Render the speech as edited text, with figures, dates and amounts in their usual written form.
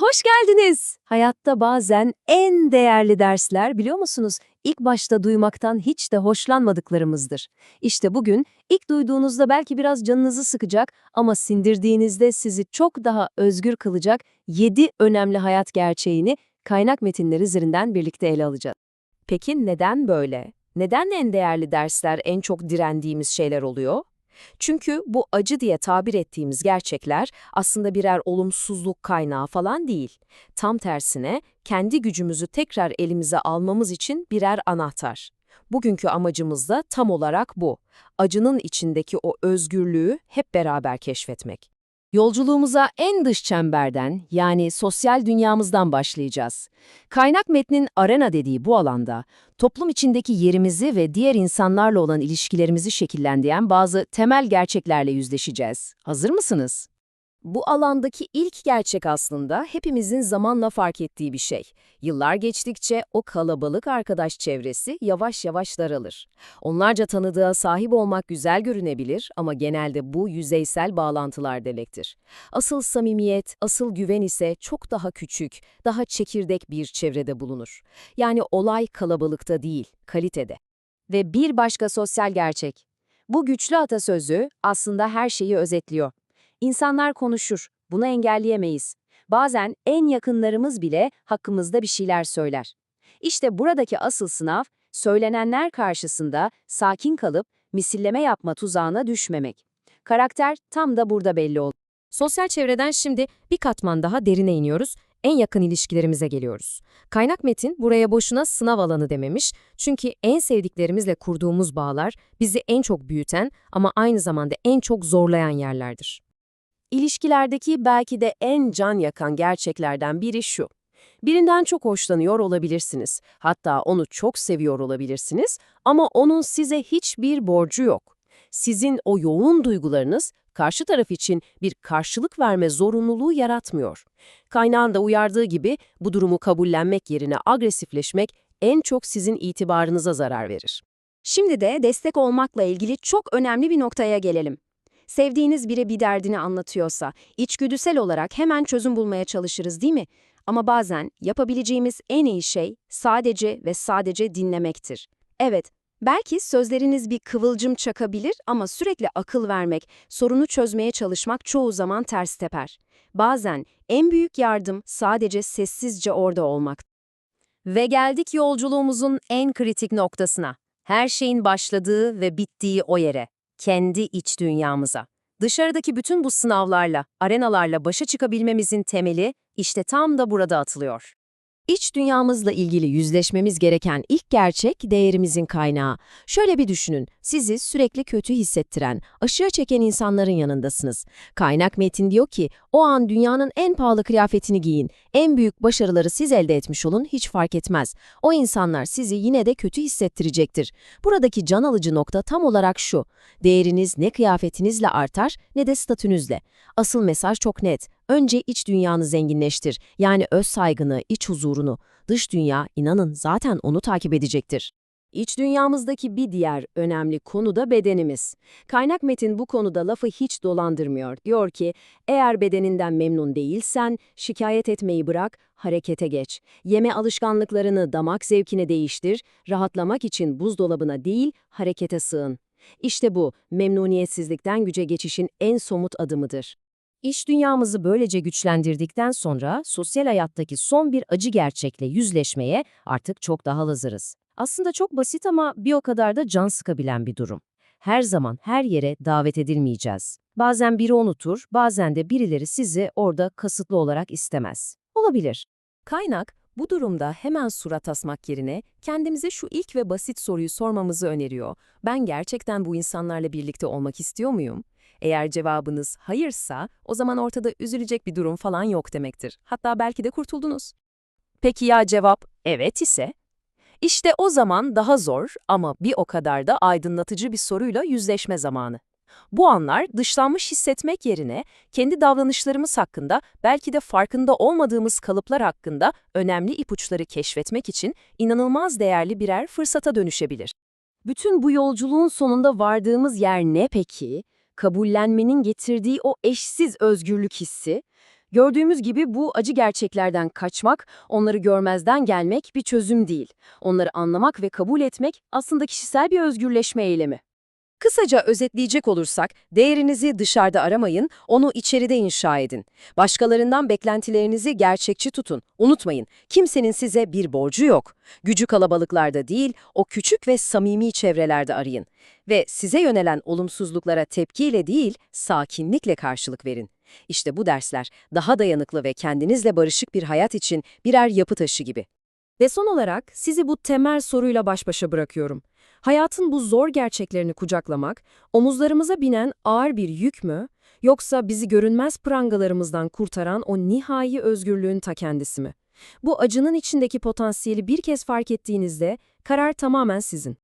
hoş geldiniz. Hayatta bazen en değerli dersler biliyor musunuz? İlk başta duymaktan hiç de hoşlanmadıklarımızdır. İşte bugün ilk duyduğunuzda belki biraz canınızı sıkacak ama sindirdiğinizde sizi çok daha özgür kılacak 7 önemli hayat gerçeğini kaynak metinleri üzerinden birlikte ele alacağız. Peki neden böyle? Neden en değerli dersler en çok direndiğimiz şeyler oluyor? Çünkü bu acı diye tabir ettiğimiz gerçekler aslında birer olumsuzluk kaynağı falan değil. Tam tersine kendi gücümüzü tekrar elimize almamız için birer anahtar. Bugünkü amacımız da tam olarak bu. Acının içindeki o özgürlüğü hep beraber keşfetmek. Yolculuğumuza en dış çemberden, yani sosyal dünyamızdan başlayacağız. Kaynak metnin arena dediği bu alanda, toplum içindeki yerimizi ve diğer insanlarla olan ilişkilerimizi şekillendiren bazı temel gerçeklerle yüzleşeceğiz. Hazır mısınız? Bu alandaki ilk gerçek aslında hepimizin zamanla fark ettiği bir şey. Yıllar geçtikçe o kalabalık arkadaş çevresi yavaş yavaş daralır. Onlarca tanıdığa sahip olmak güzel görünebilir ama genelde bu yüzeysel bağlantılar demektir. Asıl samimiyet, asıl güven ise çok daha küçük, daha çekirdek bir çevrede bulunur. Yani olay kalabalıkta değil, kalitede. Ve bir başka sosyal gerçek. Bu güçlü atasözü aslında her şeyi özetliyor. İnsanlar konuşur, bunu engelleyemeyiz. Bazen en yakınlarımız bile hakkımızda bir şeyler söyler. İşte buradaki asıl sınav, söylenenler karşısında sakin kalıp misilleme yapma tuzağına düşmemek. Karakter tam da burada belli oldu. Sosyal çevreden şimdi bir katman daha derine iniyoruz, en yakın ilişkilerimize geliyoruz. Kaynak metin buraya boşuna sınav alanı dememiş, çünkü en sevdiklerimizle kurduğumuz bağlar bizi en çok büyüten ama aynı zamanda en çok zorlayan yerlerdir. İlişkilerdeki belki de en can yakan gerçeklerden biri şu. Birinden çok hoşlanıyor olabilirsiniz. Hatta onu çok seviyor olabilirsiniz ama onun size hiçbir borcu yok. Sizin o yoğun duygularınız karşı taraf için bir karşılık verme zorunluluğu yaratmıyor. Kaynağın da uyardığı gibi bu durumu kabullenmek yerine agresifleşmek en çok sizin itibarınıza zarar verir. Şimdi de destek olmakla ilgili çok önemli bir noktaya gelelim. Sevdiğiniz biri bir derdini anlatıyorsa, içgüdüsel olarak hemen çözüm bulmaya çalışırız değil mi? Ama bazen yapabileceğimiz en iyi şey sadece ve sadece dinlemektir. Evet, belki sözleriniz bir kıvılcım çakabilir ama sürekli akıl vermek, sorunu çözmeye çalışmak çoğu zaman ters teper. Bazen en büyük yardım sadece sessizce orada olmak. Ve geldik yolculuğumuzun en kritik noktasına. Her şeyin başladığı ve bittiği o yere. Kendi iç dünyamıza. Dışarıdaki bütün bu sınavlarla, arenalarla başa çıkabilmemizin temeli işte tam da burada atılıyor. İç dünyamızla ilgili yüzleşmemiz gereken ilk gerçek değerimizin kaynağı. Şöyle bir düşünün, sizi sürekli kötü hissettiren, aşağı çeken insanların yanındasınız. Kaynak metin diyor ki, o an dünyanın en pahalı kıyafetini giyin, en büyük başarıları siz elde etmiş olun, hiç fark etmez. O insanlar sizi yine de kötü hissettirecektir. Buradaki can alıcı nokta tam olarak şu, değeriniz ne kıyafetinizle artar ne de statünüzle. Asıl mesaj çok net. Önce iç dünyanı zenginleştir, yani öz saygını, iç huzurunu. Dış dünya, inanın zaten onu takip edecektir. İç dünyamızdaki bir diğer önemli konu da bedenimiz. Kaynak metin bu konuda lafı hiç dolandırmıyor. Diyor ki, eğer bedeninden memnun değilsen, şikayet etmeyi bırak, harekete geç. Yeme alışkanlıklarını, damak zevkini değiştir, rahatlamak için buzdolabına değil, harekete sığın. İşte bu, memnuniyetsizlikten güce geçişin en somut adımıdır. İş dünyamızı böylece güçlendirdikten sonra sosyal hayattaki son bir acı gerçekle yüzleşmeye artık çok daha hazırız. Aslında çok basit ama bir o kadar da can sıkabilen bir durum. Her zaman her yere davet edilmeyeceğiz. Bazen biri unutur, bazen de birileri sizi orada kasıtlı olarak istemez. Olabilir. Kaynak, bu durumda hemen surat asmak yerine kendimize şu ilk ve basit soruyu sormamızı öneriyor. Ben gerçekten bu insanlarla birlikte olmak istiyor muyum? Eğer cevabınız hayırsa, o zaman ortada üzülecek bir durum falan yok demektir. Hatta belki de kurtuldunuz. Peki ya cevap evet ise? İşte o zaman daha zor ama bir o kadar da aydınlatıcı bir soruyla yüzleşme zamanı. Bu anlar dışlanmış hissetmek yerine kendi davranışlarımız hakkında, belki de farkında olmadığımız kalıplar hakkında önemli ipuçları keşfetmek için inanılmaz değerli birer fırsata dönüşebilir. Bütün bu yolculuğun sonunda vardığımız yer ne peki? Kabullenmenin getirdiği o eşsiz özgürlük hissi, Gördüğümüz gibi bu acı gerçeklerden kaçmak, onları görmezden gelmek bir çözüm değil. Onları anlamak ve kabul etmek aslında kişisel bir özgürleşme eylemi. Kısaca özetleyecek olursak, değerinizi dışarıda aramayın, onu içeride inşa edin. Başkalarından beklentilerinizi gerçekçi tutun. Unutmayın, kimsenin size bir borcu yok. Gücü kalabalıklarda değil, o küçük ve samimi çevrelerde arayın. Ve size yönelen olumsuzluklara tepkiyle değil, sakinlikle karşılık verin. İşte bu dersler, daha dayanıklı ve kendinizle barışık bir hayat için birer yapı taşı gibi. Ve son olarak sizi bu temel soruyla baş başa bırakıyorum. Hayatın bu zor gerçeklerini kucaklamak, omuzlarımıza binen ağır bir yük mü, yoksa bizi görünmez prangalarımızdan kurtaran o nihai özgürlüğün ta kendisi mi? Bu acının içindeki potansiyeli bir kez fark ettiğinizde karar tamamen sizin.